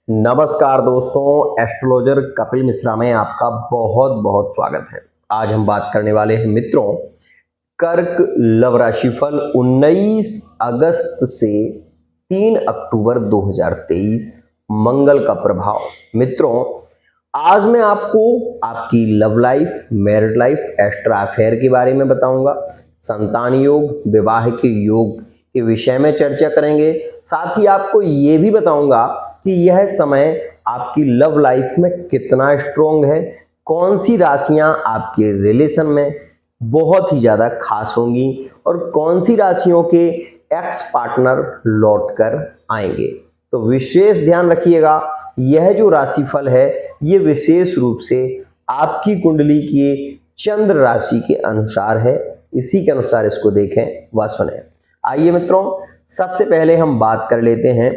नमस्कार दोस्तों, एस्ट्रोलॉजर कपिल मिश्रा में आपका बहुत बहुत स्वागत है। आज हम बात करने वाले हैं मित्रों, कर्क लव राशिफल 19 अगस्त से 3 अक्टूबर 2023 मंगल का प्रभाव। मित्रों, आज मैं आपको आपकी love life, married life, extra affair के बारे में बताऊंगा। संतान योग, विवाह के योग के विषय में चर्चा करेंगे। साथ ही आपको ये भी बताऊंगा कि यह समय आपकी लव लाइफ में कितना स्ट्रोंग है, कौन सी राशियां आपके रिलेशन में बहुत ही ज्यादा खास होंगी और कौन सी राशियों के एक्स पार्टनर लौट कर आएंगे। तो विशेष ध्यान रखिएगा, यह जो राशिफल है ये विशेष रूप से आपकी कुंडली की चंद्र राशि के अनुसार है। इसी के अनुसार इसको देखें व सुने। आइए मित्रों, सबसे पहले हम बात कर लेते हैं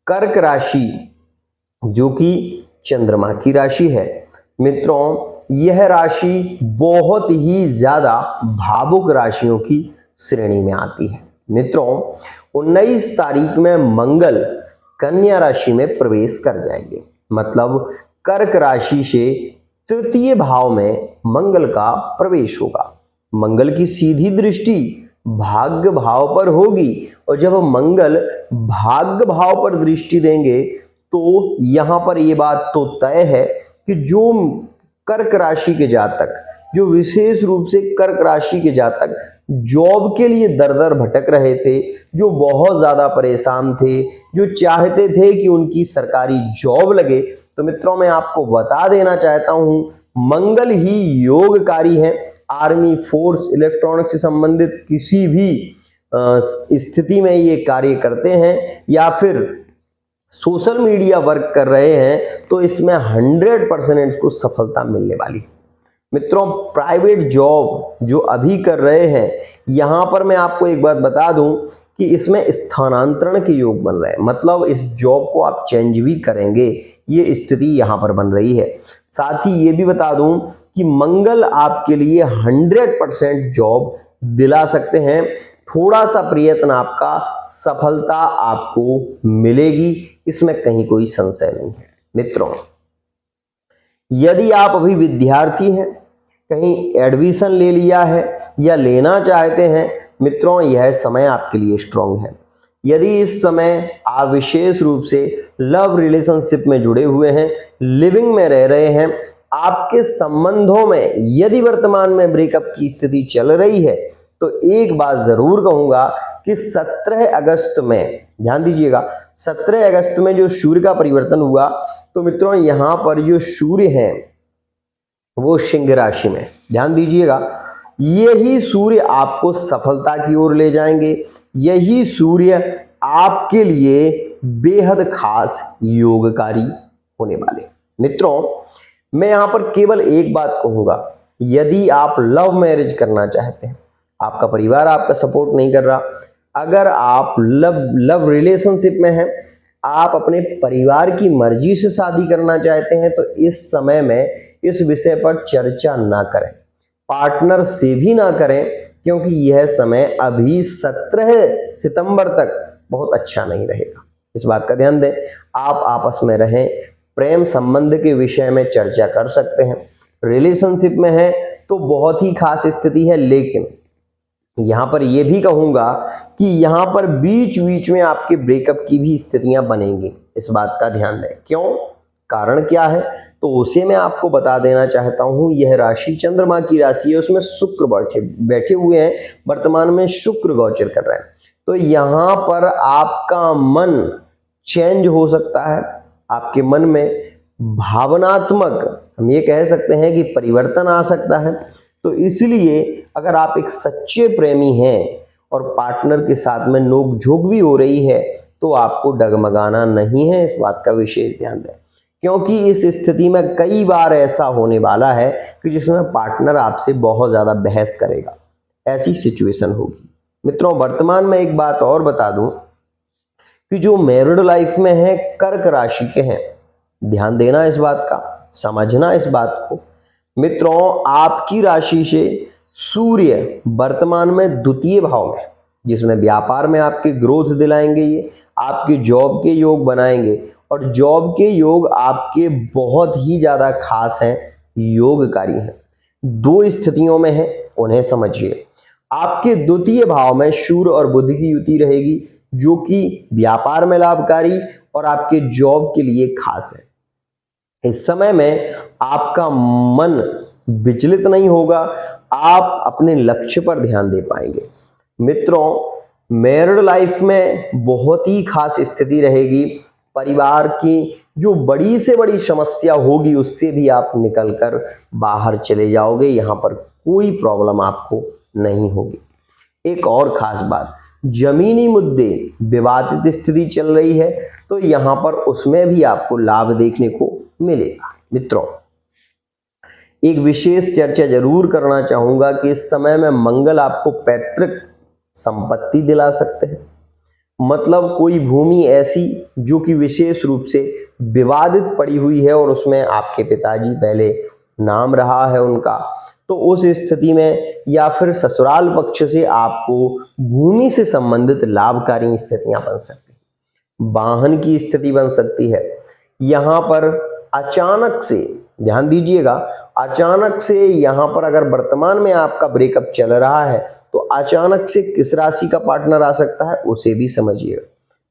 कर्क राशि, जो कि चंद्रमा की राशि है। मित्रों, यह राशि बहुत ही ज्यादा भावुक राशियों की श्रेणी में आती है। मित्रों, 19 तारीख में मंगल कन्या राशि में प्रवेश कर जाएंगे। मतलब कर्क राशि से तृतीय भाव में मंगल का प्रवेश होगा। मंगल की सीधी दृष्टि भाग्य भाव पर होगी और जब मंगल भाग्य भाव पर दृष्टि देंगे तो यहां पर यह बात तो तय है कि जो कर्क राशि के जातक, जो विशेष रूप से कर्क राशि के जातक जॉब के लिए दर दर भटक रहे थे, जो बहुत ज्यादा परेशान थे, जो चाहते थे कि उनकी सरकारी जॉब लगे, तो मित्रों मैं आपको बता देना चाहता हूं मंगल ही योगकारी है। आर्मी, फोर्स, इलेक्ट्रॉनिक्स से संबंधित किसी भी स्थिति में ये कार्य करते हैं या फिर सोशल मीडिया वर्क कर रहे हैं तो इसमें 100% इसको सफलता मिलने वाली है। मित्रों, प्राइवेट जॉब जो अभी कर रहे हैं, यहां पर मैं आपको एक बात बता दूं कि इसमें स्थानांतरण के योग बन रहे हैं। मतलब इस जॉब को आप चेंज भी करेंगे, ये स्थिति यहां पर बन रही है। साथ ही ये भी बता दूं कि मंगल आपके लिए 100% जॉब दिला सकते हैं। थोड़ा सा प्रयत्न आपका, सफलता आपको मिलेगी, इसमें कहीं कोई संशय नहीं है। मित्रों, यदि आप अभी विद्यार्थी हैं, कहीं एडमिशन ले लिया है या लेना चाहते हैं, मित्रों यह समय आपके लिए स्ट्रांग है। यदि इस समय आप विशेष रूप से लव रिलेशनशिप में जुड़े हुए हैं, लिविंग में रह रहे हैं, आपके संबंधों में यदि वर्तमान में ब्रेकअप की स्थिति चल रही है, तो एक बात जरूर कहूंगा कि 17 अगस्त में, ध्यान दीजिएगा, 17 अगस्त में जो सूर्य का परिवर्तन हुआ, तो मित्रों यहां पर जो सूर्य है वो सिंह राशि में, ध्यान दीजिएगा, यही सूर्य आपको सफलता की ओर ले जाएंगे। यही सूर्य आपके लिए बेहद खास योगकारी होने वाले। मित्रों, मैं यहां पर केवल एक बात कहूंगा, यदि आप लव मैरिज करना चाहते हैं, आपका परिवार आपका सपोर्ट नहीं कर रहा, अगर आप लव रिलेशनशिप में हैं, आप अपने परिवार की मर्जी से शादी करना चाहते हैं, तो इस समय में इस विषय पर चर्चा ना करें, पार्टनर से भी ना करें, क्योंकि यह समय अभी 17 सितंबर तक बहुत अच्छा नहीं रहेगा। इस बात का ध्यान दें। आप आपस में रहें, प्रेम संबंध के विषय में चर्चा कर सकते हैं। रिलेशनशिप में है तो बहुत ही खास स्थिति है, लेकिन यहां पर यह भी कहूंगा कि यहां पर बीच बीच में आपके ब्रेकअप की भी स्थितियां बनेंगी। इस बात का ध्यान दें। क्यों, कारण क्या है, तो उसे मैं आपको बता देना चाहता हूं। यह राशि चंद्रमा की राशि है, उसमें शुक्र बैठे हुए हैं। वर्तमान में शुक्र गोचर कर रहे हैं, तो यहां पर आपका मन चेंज हो सकता है। आपके मन में भावनात्मक, हम ये कह सकते हैं कि परिवर्तन आ सकता है। तो इसलिए अगर आप एक सच्चे प्रेमी हैं और पार्टनर के साथ में नोकझोंक भी हो रही है, तो आपको डगमगाना नहीं है। इस बात का विशेष ध्यान दें, क्योंकि इस स्थिति में कई बार ऐसा होने वाला है कि जिसमें पार्टनर आपसे बहुत ज्यादा बहस करेगा, ऐसी सिचुएशन होगी। मित्रों, वर्तमान में एक बात और बता दूं कि जो मैरिड लाइफ में है, कर्क राशि के हैं, ध्यान देना इस बात का, समझना इस बात को। मित्रों, आपकी राशि से सूर्य वर्तमान में द्वितीय भाव में, जिसमें व्यापार में आपके ग्रोथ दिलाएंगे, ये आपके जॉब के योग बनाएंगे और जॉब के योग आपके बहुत ही ज्यादा खास हैं, योगकारी हैं। दो स्थितियों में है, उन्हें समझिए। आपके द्वितीय भाव में सूर्य और बुध की युति रहेगी, जो कि व्यापार में लाभकारी और आपके जॉब के लिए खास है। इस समय में आपका मन विचलित नहीं होगा, आप अपने लक्ष्य पर ध्यान दे पाएंगे। मित्रों, मैरिड लाइफ में बहुत ही खास स्थिति रहेगी। परिवार की जो बड़ी से बड़ी समस्या होगी उससे भी आप निकलकर बाहर चले जाओगे, यहाँ पर कोई प्रॉब्लम आपको नहीं होगी। एक और खास बात, जमीनी मुद्दे विवादित स्थिति चल रही है तो यहाँ पर उसमें भी आपको लाभ देखने को मिलेगा। मित्रों, एक विशेष चर्चा जरूर करना चाहूंगा कि इस समय में मंगल आपको पैतृक संपत्ति दिला सकते हैं। मतलब कोई भूमि ऐसी जो कि विशेष रूप से विवादित पड़ी हुई है और उसमें आपके पिताजी पहले नाम रहा है उनका, तो उस स्थिति में या फिर ससुराल पक्ष से आपको भूमि से संबंधित लाभकारी स्थितियां बन सकती हैं। वाहन की स्थिति बन सकती है। यहाँ पर अचानक से ध्यान दीजिएगा, अचानक से यहाँ पर अगर वर्तमान में आपका ब्रेकअप चल रहा है तो अचानक से किस राशि का पार्टनर आ सकता है उसे भी समझिएगा।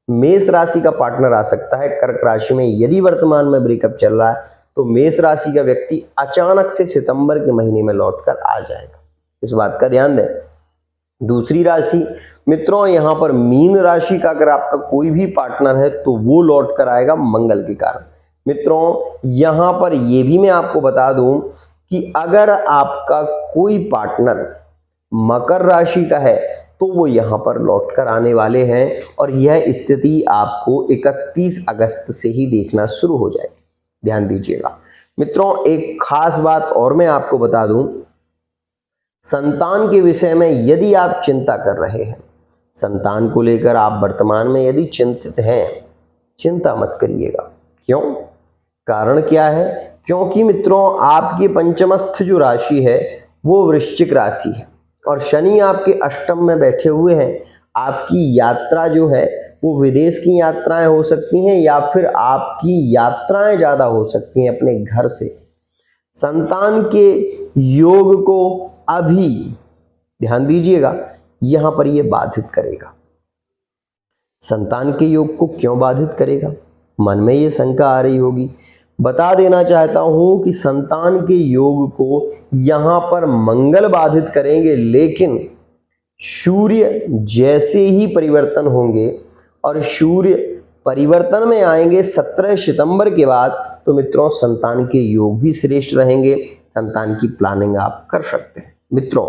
मेष राशि का पार्टनर आ सकता है। कर्क राशि में यदि वर्तमान में ब्रेकअप चल रहा है तो मेष राशि का व्यक्ति अचानक से सितंबर के महीने में लौटकर आ जाएगा, इस बात का ध्यान दें। दूसरी राशि मित्रों, यहाँ पर मीन राशि का अगर आपका कोई भी पार्टनर है तो वो लौट कर आएगा मंगल के कारण। मित्रों, यहाँ पर ये भी मैं आपको बता दूं कि अगर आपका कोई पार्टनर मकर राशि का है तो वो यहाँ पर लौट कर आने वाले हैं और यह स्थिति आपको 31 अगस्त से ही देखना शुरू हो जाएगी, ध्यान दीजिएगा। मित्रों, एक खास बात और मैं आपको बता दूं, संतान के विषय में यदि आप चिंता कर रहे हैं, संतान को लेकर आप वर्तमान में यदि चिंतित हैं, चिंता मत करिएगा। क्यों? कारण क्या है? क्योंकि मित्रों, आपकी पंचमस्थ जो राशि है वो वृश्चिक राशि है और शनि आपके अष्टम में बैठे हुए हैं। आपकी यात्रा जो है वो विदेश की यात्राएं हो सकती हैं या फिर आपकी यात्राएं ज्यादा हो सकती हैं अपने घर से। संतान के योग को अभी ध्यान दीजिएगा, यहां पर ये बाधित करेगा। संतान के योग को क्यों बाधित करेगा? मन में ये शंका आ रही होगी। बता देना चाहता हूं कि संतान के योग को यहां पर मंगल बाधित करेंगे, लेकिन सूर्य जैसे ही परिवर्तन होंगे और सूर्य परिवर्तन में आएंगे 17 सितंबर के बाद, तो मित्रों संतान के योग भी श्रेष्ठ रहेंगे। संतान की प्लानिंग आप कर सकते हैं। मित्रों,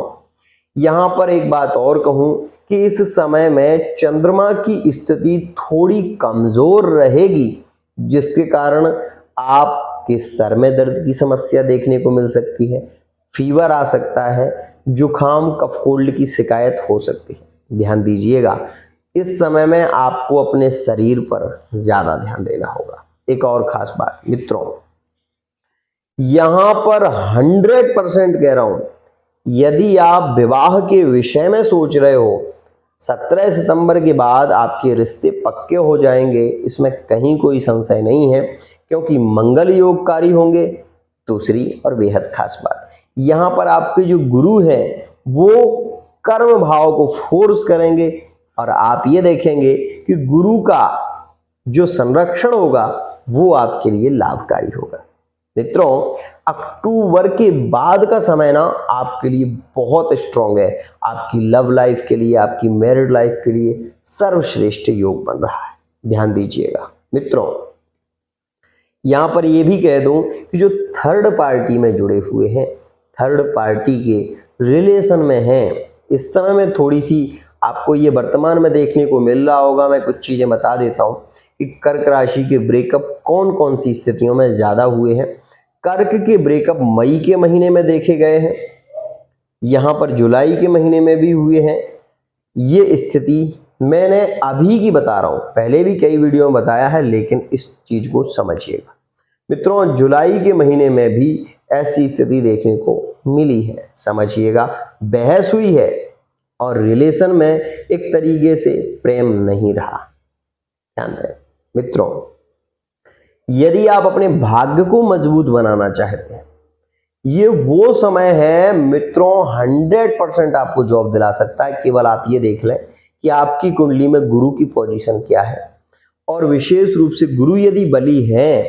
यहां पर एक बात और कहूं कि इस समय में चंद्रमा की स्थिति थोड़ी कमजोर रहेगी, जिसके कारण आपके सर में दर्द की समस्या देखने को मिल सकती है, फीवर आ सकता है, जुखाम कफ कोल्ड की शिकायत हो सकती है। ध्यान दीजिएगा, इस समय में आपको अपने शरीर पर ज्यादा ध्यान देना होगा। एक और खास बात मित्रों, यहां पर 100% कह रहा हूं, यदि आप विवाह के विषय में सोच रहे हो, 17 सितंबर के बाद आपके रिश्ते पक्के हो जाएंगे, इसमें कहीं कोई संशय नहीं है, क्योंकि मंगल योगकारी होंगे। दूसरी और बेहद खास बात, यहां पर आपके जो गुरु हैं वो कर्म भाव को फोर्स करेंगे और आप ये देखेंगे कि गुरु का जो संरक्षण होगा वो आपके लिए लाभकारी होगा। मित्रों, अक्टूबर के बाद का समय ना आपके लिए बहुत स्ट्रांग है। आपकी लव लाइफ के लिए, आपकी मैरिड लाइफ के लिए सर्वश्रेष्ठ योग बन रहा है, ध्यान दीजिएगा। मित्रों, यहां पर यह भी कह दूं कि जो थर्ड पार्टी में जुड़े हुए हैं, थर्ड पार्टी के रिलेशन में हैं, इस समय में थोड़ी सी आपको ये वर्तमान में देखने को मिल रहा होगा। मैं कुछ चीजें बता देता हूं कि कर्क राशि के ब्रेकअप कौन कौन सी स्थितियों में ज्यादा हुए हैं। कर्क के ब्रेकअप मई के महीने में देखे गए हैं, यहां पर जुलाई के महीने में भी हुए हैं। ये स्थिति मैंने अभी की बता रहा हूं, पहले भी कई वीडियो में बताया है, लेकिन इस चीज को समझिएगा। मित्रों, जुलाई के महीने में भी ऐसी स्थिति देखने को मिली है, समझिएगा। बहस हुई है और रिलेशन में एक तरीके से प्रेम नहीं रहा, ध्यान दें। मित्रों, यदि आप अपने भाग्य को मजबूत बनाना चाहते हैं, ये वो समय है मित्रों 100% आपको जॉब दिला सकता है। केवल आप ये देख लें कि आपकी कुंडली में गुरु की पोजीशन क्या है, और विशेष रूप से गुरु यदि बली है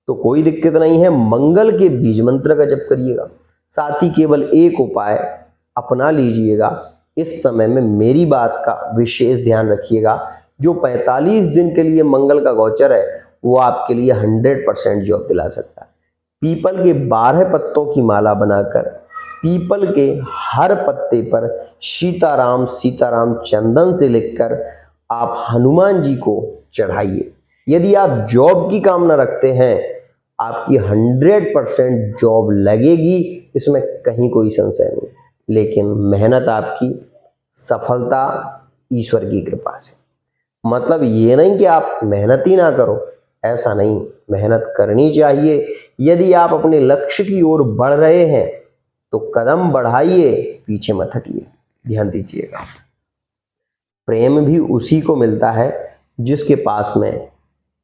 तो कोई दिक्कत नहीं है, मंगल के बीज मंत्र का जप करिएगा। साथ ही केवल एक उपाय अपना लीजिएगा, इस समय में मेरी बात का विशेष ध्यान रखिएगा। जो 45 दिन के लिए मंगल का गोचर है वो आपके लिए 100% जॉब दिला सकता है। पीपल के 12 पत्तों की माला बनाकर पीपल के हर पत्ते पर सीताराम सीताराम चंदन से लिखकर आप हनुमान जी को चढ़ाइए। यदि आप जॉब की कामना रखते हैं, आपकी 100% जॉब लगेगी, इसमें कहीं कोई संशय नहीं। लेकिन मेहनत आपकी, सफलता ईश्वर की कृपा से। मतलब ये नहीं कि आप मेहनत ही ना करो, ऐसा नहीं, मेहनत करनी चाहिए। यदि आप अपने लक्ष्य की ओर बढ़ रहे हैं तो कदम बढ़ाइए, पीछे मत हटिए। ध्यान दीजिएगा, प्रेम भी उसी को मिलता है जिसके पास में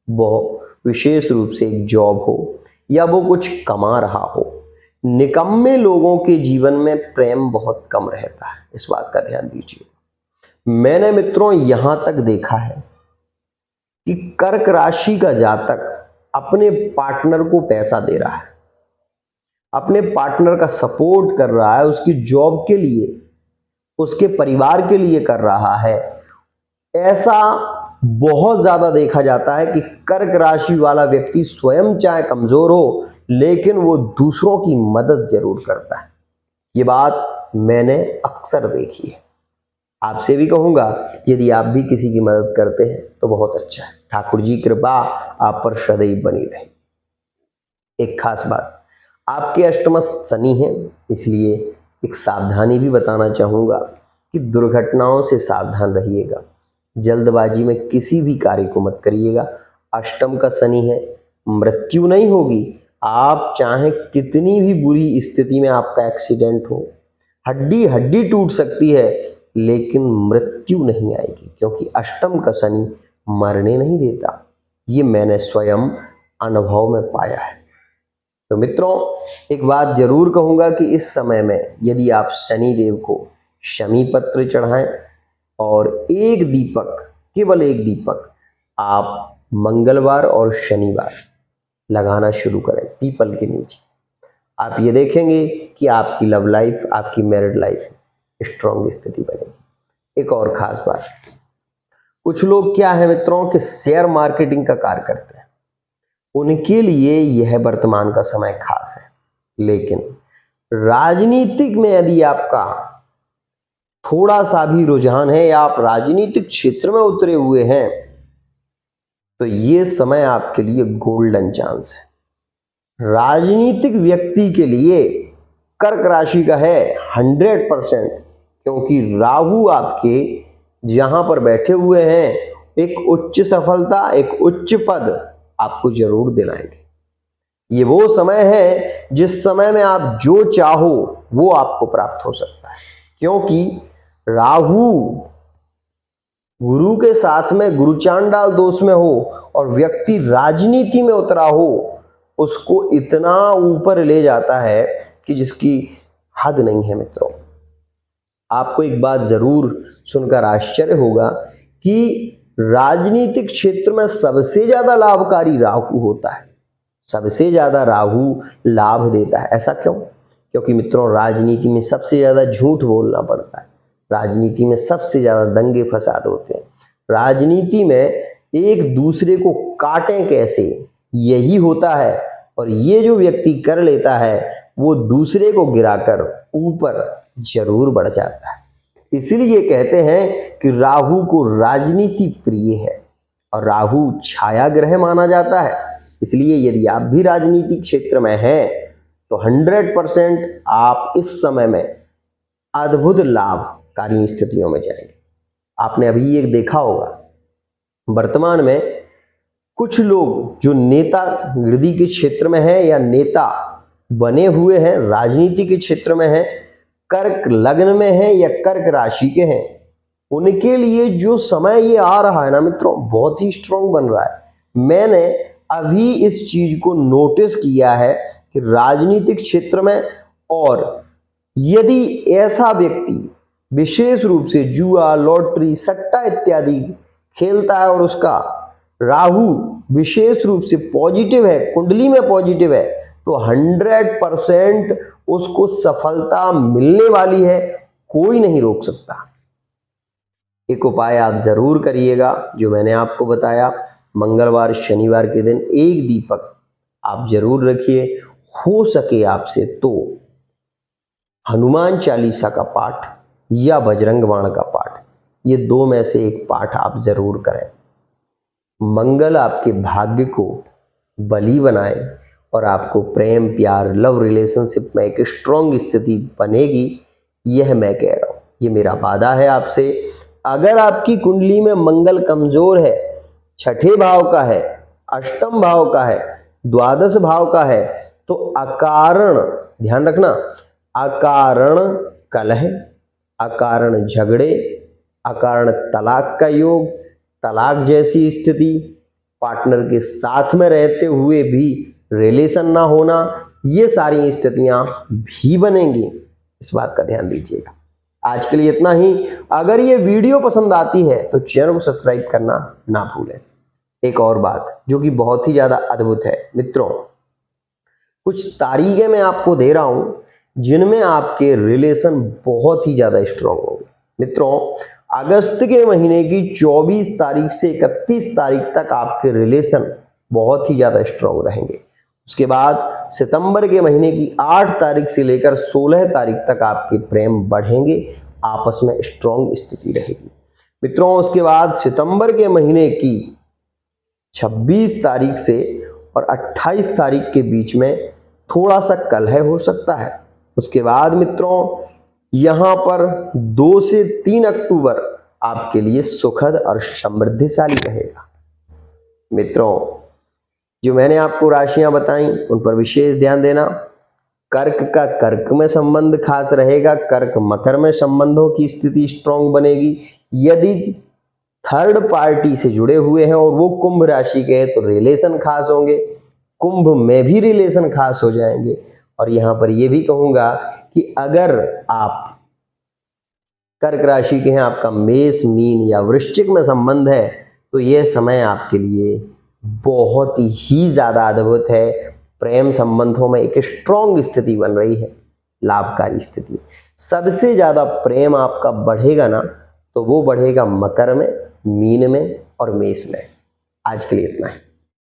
वो विशेष रूप से एक जॉब हो या वो कुछ कमा रहा हो। निकम्मे लोगों के जीवन में प्रेम बहुत कम रहता है, इस बात का ध्यान दीजिए। मैंने मित्रों यहां तक देखा है कि कर्क राशि का जातक अपने पार्टनर को पैसा दे रहा है, अपने पार्टनर का सपोर्ट कर रहा है, उसकी जॉब के लिए, उसके परिवार के लिए कर रहा है। ऐसा बहुत ज्यादा देखा जाता है कि कर्क राशि वाला व्यक्ति स्वयं चाहे कमजोर हो लेकिन वो दूसरों की मदद जरूर करता है। ये बात मैंने अक्सर देखी है। आपसे भी कहूंगा, यदि आप भी किसी की मदद करते हैं तो बहुत अच्छा है। ठाकुर जी कृपा आप पर सदैव बनी रहे। एक खास बात, आपके अष्टमस्थ शनि है, इसलिए एक सावधानी भी बताना चाहूंगा कि दुर्घटनाओं से सावधान रहिएगा। जल्दबाजी में किसी भी कार्य को मत करिएगा। अष्टम का शनि है, मृत्यु नहीं होगी। आप चाहे कितनी भी बुरी स्थिति में आपका एक्सीडेंट हो, हड्डी हड्डी टूट सकती है लेकिन मृत्यु नहीं आएगी, क्योंकि अष्टम का शनि मरने नहीं देता। ये मैंने स्वयं अनुभव में पाया है। तो मित्रों, एक बात जरूर कहूंगा कि इस समय में यदि आप शनि देव को शमी पत्र चढ़ाएं और एक दीपक, केवल एक दीपक आप मंगलवार और शनिवार लगाना शुरू करें पीपल के नीचे, आप ये देखेंगे कि आपकी लव लाइफ, आपकी मैरिड लाइफ स्ट्रॉन्ग स्थिति बनेगी। एक और खास बात, कुछ लोग क्या है मित्रों कि शेयर मार्केटिंग का कार्य करते हैं, उनके लिए यह वर्तमान का समय खास है। लेकिन राजनीतिक में यदि आपका थोड़ा सा भी रुझान है या आप राजनीतिक क्षेत्र में उतरे हुए हैं तो ये समय आपके लिए गोल्डन चांस है। राजनीतिक व्यक्ति के लिए कर्क राशि का है 100%, क्योंकि राहु आपके जहां पर बैठे हुए हैं एक उच्च सफलता, एक उच्च पद आपको जरूर दिलाएंगे। ये वो समय है जिस समय में आप जो चाहो वो आपको प्राप्त हो सकता है, क्योंकि राहु गुरु के साथ में गुरु चांडाल दोष में हो और व्यक्ति राजनीति में उतरा हो, उसको इतना ऊपर ले जाता है कि जिसकी हद नहीं है। मित्रों, आपको एक बात जरूर सुनकर आश्चर्य होगा कि राजनीतिक क्षेत्र में सबसे ज्यादा लाभकारी राहु होता है, सबसे ज्यादा राहु लाभ देता है। ऐसा क्यों? क्योंकि मित्रों, राजनीति में सबसे ज्यादा झूठ बोलना पड़ता है, राजनीति में सबसे ज्यादा दंगे फसाद होते हैं, राजनीति में एक दूसरे को काटें कैसे, यही होता है। और ये जो व्यक्ति कर लेता है वो दूसरे को गिराकर ऊपर जरूर बढ़ जाता है। इसलिए कहते हैं कि राहु को राजनीति प्रिय है और राहु छाया ग्रह माना जाता है। इसलिए यदि आप भी राजनीतिक क्षेत्र में हैं तो 100% आप इस समय में अद्भुत लाभकारी स्थितियों में जाएंगे। आपने अभी एक देखा होगा, वर्तमान में कुछ लोग जो नेता गिरदी के क्षेत्र में हैं या नेता बने हुए हैं, राजनीति के क्षेत्र में हैं, कर्क लग्न में हैं या कर्क राशि के हैं, उनके लिए जो समय ये आ रहा है ना मित्रों, बहुत ही स्ट्रांग बन रहा है। मैंने अभी इस चीज को नोटिस किया है कि राजनीतिक क्षेत्र में, और यदि ऐसा व्यक्ति विशेष रूप से जुआ, लॉटरी, सट्टा इत्यादि खेलता है और उसका राहु विशेष रूप से पॉजिटिव है, कुंडली में पॉजिटिव है, तो 100% उसको सफलता मिलने वाली है, कोई नहीं रोक सकता। एक उपाय आप जरूर करिएगा जो मैंने आपको बताया, मंगलवार शनिवार के दिन एक दीपक आप जरूर रखिए। हो सके आपसे तो हनुमान चालीसा का पाठ या बजरंग बाण का पाठ, ये दो में से एक पाठ आप जरूर करें। मंगल आपके भाग्य को बली बनाए और आपको प्रेम, प्यार, लव रिलेशनशिप में एक स्ट्रॉन्ग स्थिति बनेगी, यह मैं कह रहा हूं, ये मेरा वादा है आपसे। अगर आपकी कुंडली में मंगल कमजोर है, छठे भाव का है, अष्टम भाव का है, द्वादश भाव का है, तो अकारण, ध्यान रखना, अकारण कलह, अकारण झगड़े, अकारण तलाक का योग, तलाक जैसी स्थिति, पार्टनर के साथ में रहते हुए भी रिलेशन ना होना, ये सारी स्थितियां भी बनेंगी। इस बात का ध्यान दीजिएगा। आज के लिए इतना ही। अगर ये वीडियो पसंद आती है तो चैनल को सब्सक्राइब करना ना भूलें। एक और बात जो कि बहुत ही ज्यादा अद्भुत है मित्रों, कुछ तारीखें मैं आपको दे रहा हूं जिनमें आपके रिलेशन बहुत ही ज्यादा स्ट्रांग होंगे। मित्रों, अगस्त के महीने की 24 तारीख से 31 तारीख तक आपके रिलेशन बहुत ही ज्यादा स्ट्रांग रहेंगे। उसके बाद सितंबर के महीने की 8 तारीख से लेकर 16 तारीख तक आपके प्रेम बढ़ेंगे, आपस में स्ट्रांग स्थिति रहेगी। मित्रों, उसके बाद सितंबर के महीने की 26 तारीख से और 28 तारीख के बीच में थोड़ा सा कलह हो सकता है। उसके बाद मित्रों, यहां पर 2 से 3 अक्टूबर आपके लिए सुखद और समृद्धिशाली रहेगा। मित्रों, जो मैंने आपको राशियां बताई उन पर विशेष ध्यान देना। कर्क का कर्क में संबंध खास रहेगा, कर्क मकर में संबंधों की स्थिति स्ट्रांग बनेगी। यदि थर्ड पार्टी से जुड़े हुए हैं और वो कुंभ राशि के हैं तो रिलेशन खास होंगे, कुंभ में भी रिलेशन खास हो जाएंगे। और यहां पर ये भी कहूंगा कि अगर आप कर्क राशि के हैं, आपका मेष, मीन या वृश्चिक में संबंध है, तो यह समय आपके लिए बहुत ही ज्यादा अद्भुत है। प्रेम संबंधों में एक स्ट्रॉन्ग स्थिति बन रही है, लाभकारी स्थिति। सबसे ज्यादा प्रेम आपका बढ़ेगा ना, तो वो बढ़ेगा मकर में, मीन में और मेष में। आज के लिए इतना है।